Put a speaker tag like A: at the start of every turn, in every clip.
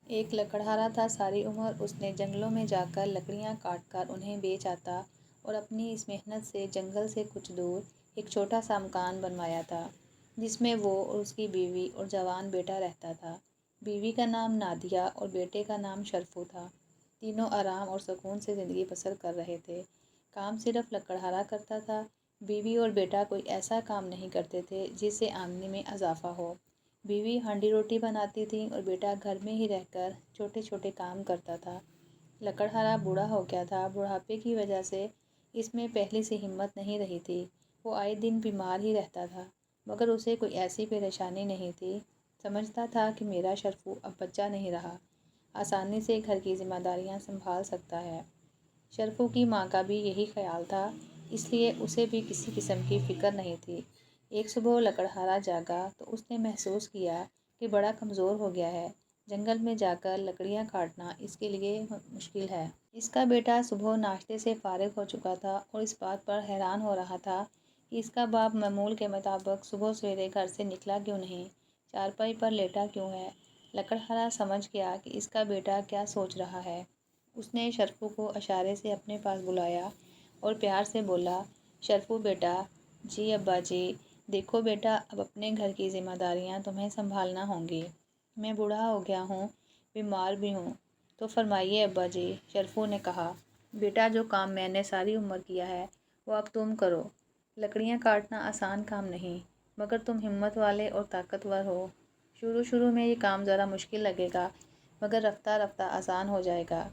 A: ایک لکڑہارا تھا، ساری عمر اس نے جنگلوں میں جا کر لکڑیاں کاٹ کر انہیں بیچ آتا اور اپنی اس محنت سے جنگل سے کچھ دور ایک چھوٹا سا مکان بنوایا تھا جس میں وہ اور اس کی بیوی اور جوان بیٹا رہتا تھا۔ بیوی کا نام نادیہ اور بیٹے کا نام شرفو تھا۔ تینوں آرام اور سکون سے زندگی بسر کر رہے تھے۔ کام صرف لکڑہارا کرتا تھا۔ بیوی اور بیٹا کوئی ایسا کام نہیں کرتے تھے جس سے آمدنی میں اضافہ ہو۔ بیوی ہانڈی روٹی بناتی تھی اور بیٹا گھر میں ہی رہ کر چھوٹے چھوٹے کام کرتا تھا۔ لکڑہارا بوڑھا ہو گیا تھا۔ بڑھاپے کی وجہ سے اس میں پہلے سی ہمت نہیں رہی تھی۔ وہ آئے دن بیمار ہی رہتا تھا، مگر اسے کوئی ایسی پریشانی نہیں تھی۔ سمجھتا تھا کہ میرا شرفو اب بچہ نہیں رہا، آسانی سے گھر کی ذمہ داریاں سنبھال سکتا ہے۔ شرفو کی ماں کا بھی یہی خیال تھا، اس لیے اسے بھی کسی قسم کی فکر نہیں تھی۔ ایک صبح لکڑہارا جاگا تو اس نے محسوس کیا کہ بڑا کمزور ہو گیا ہے۔ جنگل میں جا کر لکڑیاں کاٹنا اس کے لیے مشکل ہے۔ اس کا بیٹا صبح ناشتے سے فارغ ہو چکا تھا اور اس بات پر حیران ہو رہا تھا کہ اس کا باپ معمول کے مطابق صبح سویرے گھر سے نکلا کیوں نہیں، چارپائی پر لیٹا کیوں ہے۔ لکڑہارا سمجھ گیا کہ اس کا بیٹا کیا سوچ رہا ہے۔ اس نے شرفو کو اشارے سے اپنے پاس بلایا اور پیار سے بولا، شرفو بیٹا۔ جی ابا جی۔ دیکھو بیٹا، اب اپنے گھر کی ذمہ داریاں تمہیں سنبھالنا ہوں گی۔ میں بوڑھا ہو گیا ہوں، بیمار بھی ہوں، تو فرمائیے ابا جی، شرفو نے کہا۔ بیٹا، جو کام میں نے ساری عمر کیا ہے وہ اب تم کرو۔ لکڑیاں کاٹنا آسان کام نہیں، مگر تم ہمت والے اور طاقتور ہو۔ شروع میں یہ کام ذرا مشکل لگے گا، مگر رفتہ رفتہ آسان ہو جائے گا۔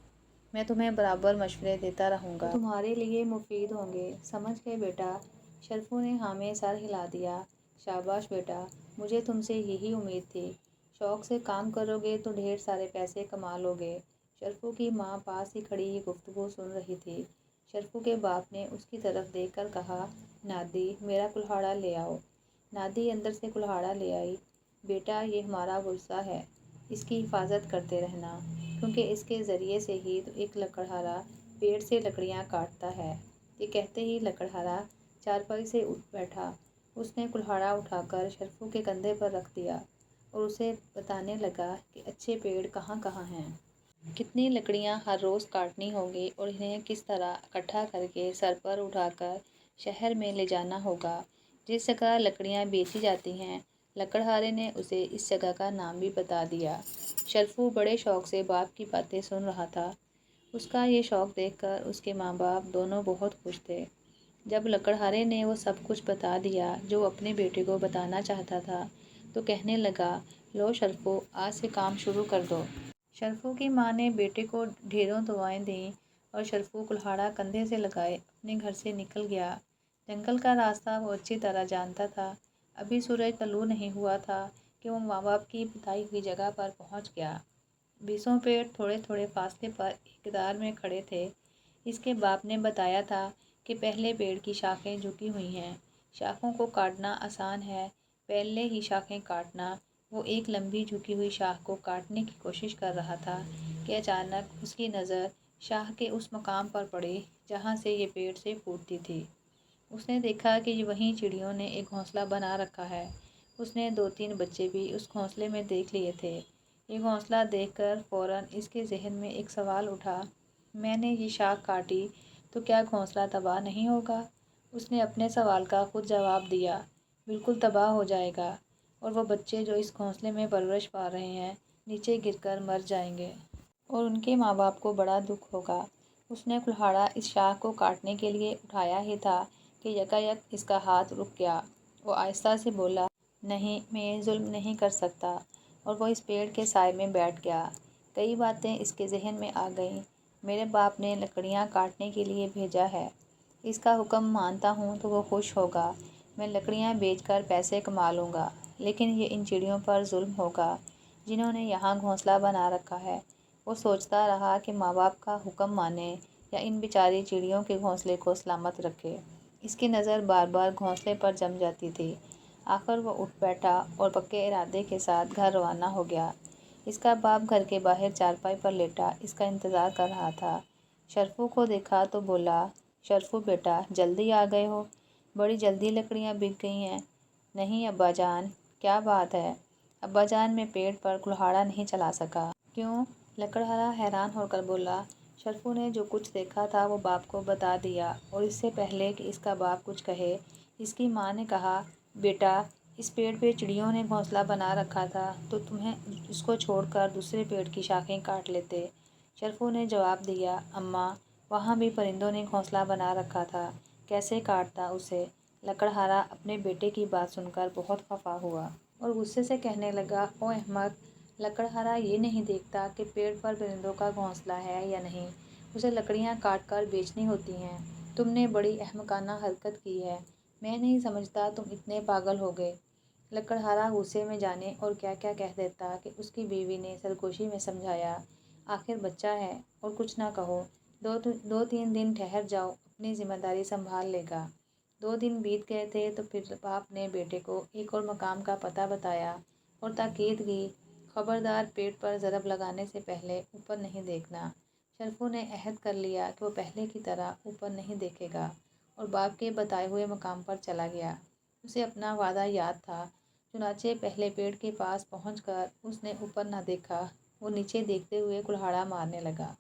A: میں تمہیں برابر مشورے دیتا رہوں گا، تمہارے لیے مفید ہوں گے۔ سمجھ گئے بیٹا؟ شرفو نے ہاں میں سر ہلا دیا۔ شاباش بیٹا، مجھے تم سے یہی امید تھی۔ شوق سے کام کرو گے تو ڈھیر سارے پیسے کما لو گے۔ شرفو کی ماں پاس ہی کھڑی یہ گفتگو سن رہی تھی۔ شرفو کے باپ نے اس کی طرف دیکھ کر کہا، نادی، میرا کلہاڑا لے آؤ۔ نادی اندر سے کلہاڑا لے آئی۔ بیٹا، یہ ہمارا ورثہ ہے، اس کی حفاظت کرتے رہنا، کیونکہ اس کے ذریعے سے ہی تو ایک لکڑہارا پیڑ سے لکڑیاں کاٹتا ہے۔ یہ کہتے ہی لکڑہارا چارپائی سے اٹھ بیٹھا۔ اس نے کلہاڑا اٹھا کر شرفو کے کندھے پر رکھ دیا اور اسے بتانے لگا کہ اچھے پیڑ کہاں کہاں ہیں، کتنی لکڑیاں ہر روز کاٹنی ہوں گی اور انہیں کس طرح اکٹھا کر کے سر پر اٹھا کر شہر میں لے جانا ہوگا۔ جس جگہ لکڑیاں بیچی جاتی ہیں، لکڑہارے نے اسے اس جگہ کا نام بھی بتا دیا۔ شرفو بڑے شوق سے باپ کی باتیں سن رہا تھا۔ اس کا یہ شوق دیکھ کر اس کے ماں باپ دونوں بہت خوش تھے۔ جب لکڑہارے نے وہ سب کچھ بتا دیا جو وہ اپنے بیٹے کو بتانا چاہتا تھا، تو کہنے لگا، لو شرفو، آج سے کام شروع کر دو۔ شرفو کی ماں نے بیٹے کو ڈھیروں دعائیں دیں اور شرفو کلہاڑا کندھے سے لگائے اپنے گھر سے نکل گیا۔ جنگل کا راستہ وہ اچھی طرح جانتا تھا۔ ابھی سورج طلوع نہیں ہوا تھا کہ وہ ماں باپ کی بتائی ہوئی جگہ پر پہنچ گیا۔ بیسوں پیڑ تھوڑے تھوڑے فاصلے پر ایک قطار میں کھڑے تھے۔ اس کے باپ نے بتایا تھا کہ پہلے پیڑ کی شاخیں جھکی ہوئی ہیں، شاخوں کو کاٹنا آسان ہے، پہلے ہی شاخیں کاٹنا۔ وہ ایک لمبی جھکی ہوئی شاخ کو کاٹنے کی کوشش کر رہا تھا کہ اچانک اس کی نظر شاخ کے اس مقام پر پڑی جہاں سے یہ پیڑ سے پھوٹتی تھی۔ اس نے دیکھا کہ وہیں چڑیوں نے ایک گھونسلہ بنا رکھا ہے۔ اس نے 2-3 بچے بھی اس گھونسلے میں دیکھ لیے تھے۔ یہ گھونسلہ دیکھ کر فوراً اس کے ذہن میں ایک سوال اٹھا، میں نے یہ شاخ کاٹی تو کیا گھونسلہ تباہ نہیں ہوگا؟ اس نے اپنے سوال کا خود جواب دیا، بالکل تباہ ہو جائے گا، اور وہ بچے جو اس گھونسلے میں پرورش پا رہے ہیں نیچے گر کر مر جائیں گے، اور ان کے ماں باپ کو بڑا دکھ ہوگا۔ اس نے کلہاڑا اس شاخ کو کاٹنے کے لیے اٹھایا ہی تھا کہ یکایک اس کا ہاتھ رک گیا۔ وہ آہستہ سے بولا، نہیں، میں یہ ظلم نہیں کر سکتا، اور وہ اس پیڑ کے سائے میں بیٹھ گیا۔ کئی باتیں اس کے ذہن میں آ گئیں۔ میرے باپ نے لکڑیاں کاٹنے کے لیے بھیجا ہے، اس کا حکم مانتا ہوں تو وہ خوش ہوگا، میں لکڑیاں بیچ کر پیسے کما لوں گا، لیکن یہ ان چڑیوں پر ظلم ہوگا جنہوں نے یہاں گھونسلہ بنا رکھا ہے۔ وہ سوچتا رہا کہ ماں باپ کا حکم مانے یا ان بیچاری چڑیوں کے گھونسلے کو سلامت رکھے۔ اس کی نظر بار بار گھونسلے پر جم جاتی تھی۔ آخر وہ اٹھ بیٹھا اور پکے ارادے کے ساتھ گھر روانہ ہو گیا۔ اس کا باپ گھر کے باہر چارپائی پر لیٹا اس کا انتظار کر رہا تھا۔ شرفو کو دیکھا تو بولا، شرفو بیٹا، جلدی آ گئے ہو، بڑی جلدی لکڑیاں بک گئی ہیں۔ نہیں ابا جان، کیا بات ہے؟ ابا جان، میں پیڑ پر کلہاڑا نہیں چلا سکا۔ क्यों? लकड़हारा हैरान होकर बोला। शरफू ने जो कुछ देखा था वो बाप को बता दिया और इससे पहले कि इसका बाप कुछ कहे, इसकी माँ ने कहा, बेटा, इस पेड़ पे चिड़ियों ने घोंसला बना रखा था तो तुम्हें इसको छोड़कर दूसरे पेड़ की शाखें काट लेते। शरफू ने जवाब दिया, अम्मा, वहाँ भी परिंदों ने घोंसला बना रखा था, कैसे काटता उसे। लकड़हारा अपने बेटे की बात सुनकर बहुत खफा हुआ और गुस्से से कहने लगा, ओ अहमक, लकड़हारा ये नहीं देखता कि पेड़ पर परिंदों का घोंसला है या नहीं, उसे लकड़ियाँ काट कर बेचनी होती हैं। तुमने बड़ी अहमकाना हरकत की है, मैं नहीं समझता तुम इतने पागल हो गए। लकड़हारा गुस्से में जाने और क्या क्या कह देता कि उसकी बीवी ने सरगोशी में समझाया, आखिर बच्चा है और कुछ ना कहो, दो तीन दिन ठहर जाओ, अपनी जिम्मेदारी संभाल लेगा। 2 दिन बीत गए थे तो फिर बाप ने बेटे को एक और मकाम का पता बताया और ताकीद की, खबरदार, पेट पर ज़रब लगाने से पहले ऊपर नहीं देखना। शरफू ने अहद कर लिया कि वो पहले की तरह ऊपर नहीं देखेगा और बाप के बताए हुए मकाम पर चला गया। उसे अपना वादा याद था। चुनाचे पहले पेड़ के पास पहुंचकर उसने ऊपर न देखा। वो नीचे देखते हुए कुल्हाड़ा मारने लगा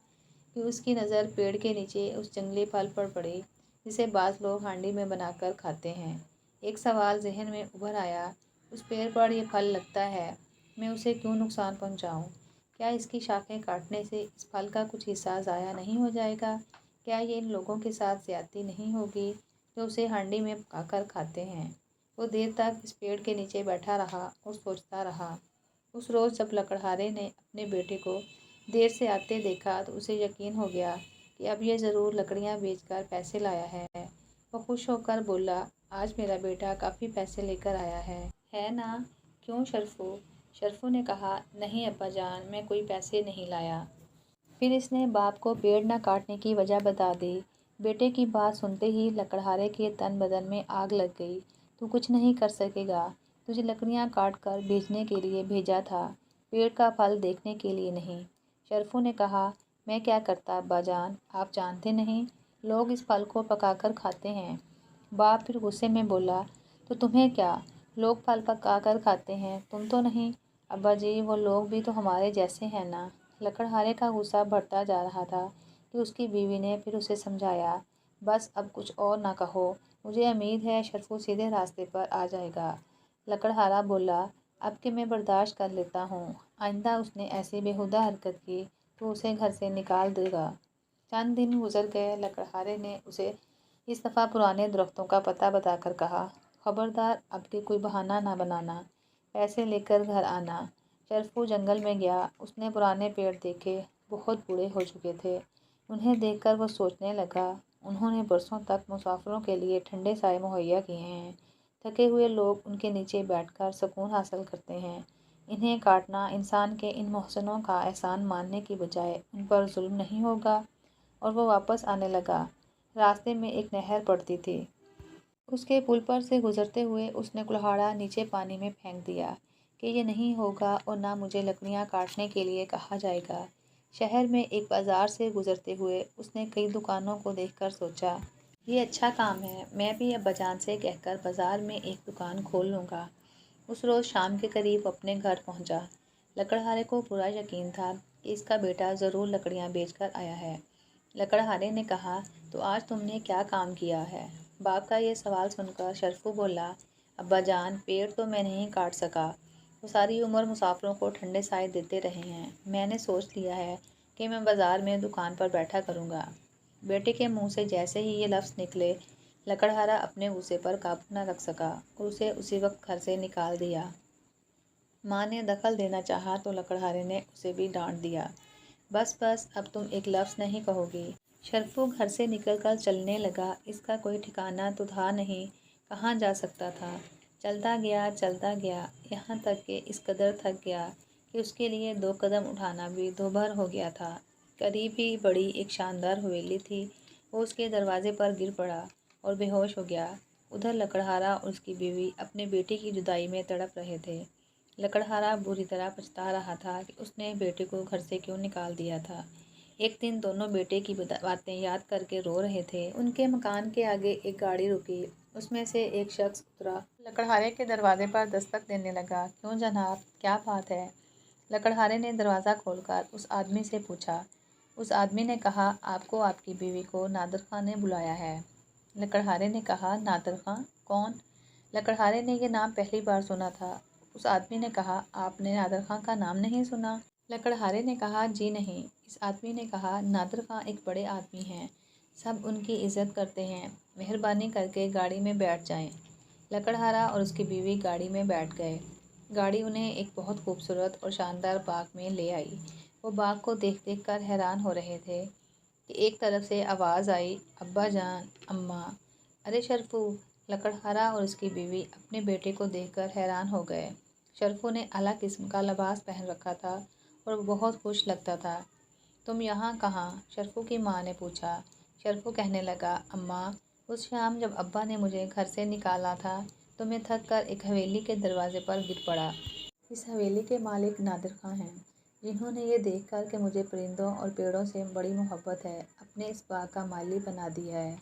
A: कि उसकी नज़र पेड़ के नीचे उस जंगली फल पर पड़ी जिसे बाज़ लोग हांडी में बनाकर खाते हैं। एक सवाल जहन में उभर आया, उस पेड़ पर ये फल लगता है, मैं उसे क्यों नुकसान पहुंचाऊं? क्या इसकी शाखें काटने से इस फल का कुछ हिस्सा ज़ाया नहीं हो जाएगा? क्या ये इन लोगों के साथ ज़्यादती नहीं होगी जो उसे हांडी में पकाकर खाते हैं? वो देर तक इस पेड़ के नीचे बैठा रहा और सोचता रहा। उस रोज़ जब लकड़हारे ने अपने बेटे को देर से आते देखा तो उसे यकीन हो गया कि अब ये ज़रूर लकड़ियाँ बेचकर पैसे लाया है। वो खुश होकर बोला, आज मेरा बेटा काफ़ी पैसे लेकर आया है ना? क्यों शरफू? शरफू ने कहा, नहीं अब्बा जान, मैं कोई पैसे नहीं लाया। फिर इसने बाप को पेड़ न काटने की वजह बता दी। बेटे की बात सुनते ही लकड़हारे के तन बदन में आग लग गई। तू कुछ नहीं कर सकेगा, तुझे लकड़ियाँ काट कर बेचने के लिए भेजा था, पेड़ का फल देखने के लिए नहीं। शरफू ने कहा, मैं क्या करता अब्बा जान, आप जानते नहीं, लोग इस फल को पकाकर खाते हैं। बाप फिर गुस्से में बोला, तो तुम्हें क्या, लोग फल पका कर खाते हैं, तुम तो नहीं। अब्बा जी, वो लोग भी तो हमारे जैसे हैं ना। लकड़हारे का गुस्सा बढ़ता जा रहा था कि उसकी बीवी ने फिर उसे समझाया, बस अब कुछ और ना कहो, मुझे उम्मीद है शरफू सीधे रास्ते पर आ जाएगा। लकड़हारा बोला, अब कि मैं बर्दाश्त कर लेता हूँ, आइंदा उसने ऐसी बेहुदा हरकत की तो उसे घर से निकाल देगा। चंद दिन गुजर गए। लकड़हारे ने उसे इस दफ़ा पुराने दरख्तों का पता बताकर कहा, खबरदार, अब के कोई बहाना ना बनाना, पैसे लेकर घर आना। शरफू जंगल में गया। उसने पुराने पेड़ देखे, बहुत बूढ़े हो चुके थे। उन्हें देखकर वो सोचने लगा, उन्होंने बरसों तक मुसाफिरों के लिए ठंडे साए मुहैया किए हैं। थके हुए लोग उनके नीचे बैठकर सुकून हासिल करते हैं। इन्हें काटना इंसान के इन मोहसिनों का एहसान मानने की बजाय उन पर जुल्म नहीं होगा? और वो वापस आने लगा। रास्ते में एक नहर पड़ती थी। उसके पुल पर से गुजरते हुए उसने कुल्हाड़ा नीचे पानी में फेंक दिया कि ये नहीं होगा और ना मुझे लकड़ियाँ काटने के लिए कहा जाएगा। शहर में एक बाज़ार से गुजरते हुए उसने कई दुकानों को देखकर सोचा, ये अच्छा काम है, मैं भी अब बजान से कहकर बाज़ार में एक दुकान खोल लूँगा। उस रोज़ शाम के करीब अपने घर पहुँचा। लकड़हारे को पूरा यकीन था कि इसका बेटा ज़रूर लकड़ियाँ बेचकर आया है। लकड़हारे ने कहा, तो आज तुमने क्या काम किया है? बाप का ये सवाल सुनकर शरफू बोला, अब्बा जान, पेड़ तो मैं नहीं काट सका, वो सारी उम्र मुसाफिरों को ठंडे साए देते रहे हैं। मैंने सोच लिया है कि मैं बाज़ार में दुकान पर बैठा करूँगा। बेटे के मुंह से जैसे ही ये लफ्ज़ निकले, लकड़हारा अपने गुस्से पर काबू न रख सका और उसे उसी वक्त घर से निकाल दिया। माँ ने दखल देना चाहा तो लकड़हारे ने उसे भी डांट दिया, बस बस, अब तुम एक लफ्ज़ नहीं कहोगी। शरफू घर से निकलकर चलने लगा। इसका कोई ठिकाना तो था नहीं, कहाँ जा सकता था। चलता गया, यहाँ तक कि इस कदर थक गया कि उसके लिए 2 कदम उठाना भी दूभर हो गया था। करीब ही बड़ी एक शानदार हवेली थी। वो उसके दरवाजे पर गिर पड़ा और बेहोश हो गया। उधर लकड़हारा और उसकी बीवी अपने बेटे की जुदाई में तड़प रहे थे। लकड़हारा बुरी तरह पछता रहा था कि उसने बेटे को घर से क्यों निकाल दिया था। एक दिन दोनों बेटे की बातें याद करके रो रहे थे। उनके मकान के आगे एक गाड़ी रुकी। उसमें से एक शख्स उतरा, लकड़हारे के दरवाजे पर दस्तक देने लगा। क्यों जनाब, क्या बात है? लकड़हारे ने दरवाज़ा खोलकर उस आदमी से पूछा। उस आदमी ने कहा, आपको आपकी बीवी को नादिर खां ने बुलाया है। लकड़हारे ने कहा, नादिर खां कौन? लकड़हारे ने यह नाम पहली बार सुना था। उस आदमी ने कहा, आपने नादिर खां का नाम नहीं सुना? लकड़हारे ने कहा, जी नहीं। इस आदमी ने कहा, नादिर खां एक बड़े आदमी हैं, सब उनकी इज़्ज़त करते हैं, मेहरबानी करके गाड़ी में बैठ जाएं। लकड़हारा और उसकी बीवी गाड़ी में बैठ गए। गाड़ी उन्हें एक बहुत खूबसूरत और शानदार बाग में ले आई। वो बाग को देख देख कर हैरान हो रहे थे कि एक तरफ से आवाज़ आई, अब्बा जान, अम्मा। अरे शरफू! लकड़हारा और उसकी बीवी अपने बेटे को देखकर हैरान हो गए। शरफू ने आला किस्म का लिबास पहन रखा था और वो बहुत खुश लगता था। तुम यहाँ कहाँ? शरफू की माँ ने पूछा। शरफू कहने लगा, अम्मा, उस शाम जब अब्बा ने मुझे घर से निकाला था तो मैं थक कर एक हवेली के दरवाजे पर गिर पड़ा। इस हवेली के मालिक नादिर खां हैं, जिन्होंने ये देखकर कि मुझे परिंदों और पेड़ों से बड़ी मोहब्बत है, अपने इस बाग का माली बना दिया है।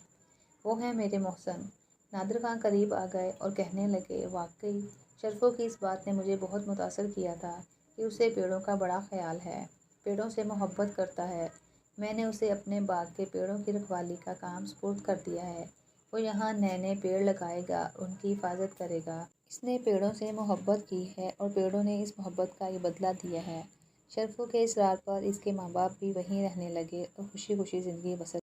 A: वो हैं मेरे मोहसन। नादिर खां करीब आ गए और कहने लगे, वाकई शरफू की इस बात ने मुझे बहुत मुतासर किया था कि उसे पेड़ों का बड़ा ख्याल है, पेड़ों से मोहब्बत करता है। मैंने उसे अपने बाग के पेड़ों की रखवाली का काम सुपुर्द कर दिया है। वो यहाँ नए नए पेड़ लगाएगा, उनकी हिफाजत करेगा। इसने पेड़ों से मोहब्बत की है और पेड़ों ने इस मोहब्बत का ये बदला दिया है। शरफू के इसरार पर इसके माँ बाप भी वहीं रहने लगे और खुशी खुशी ज़िंदगी बसर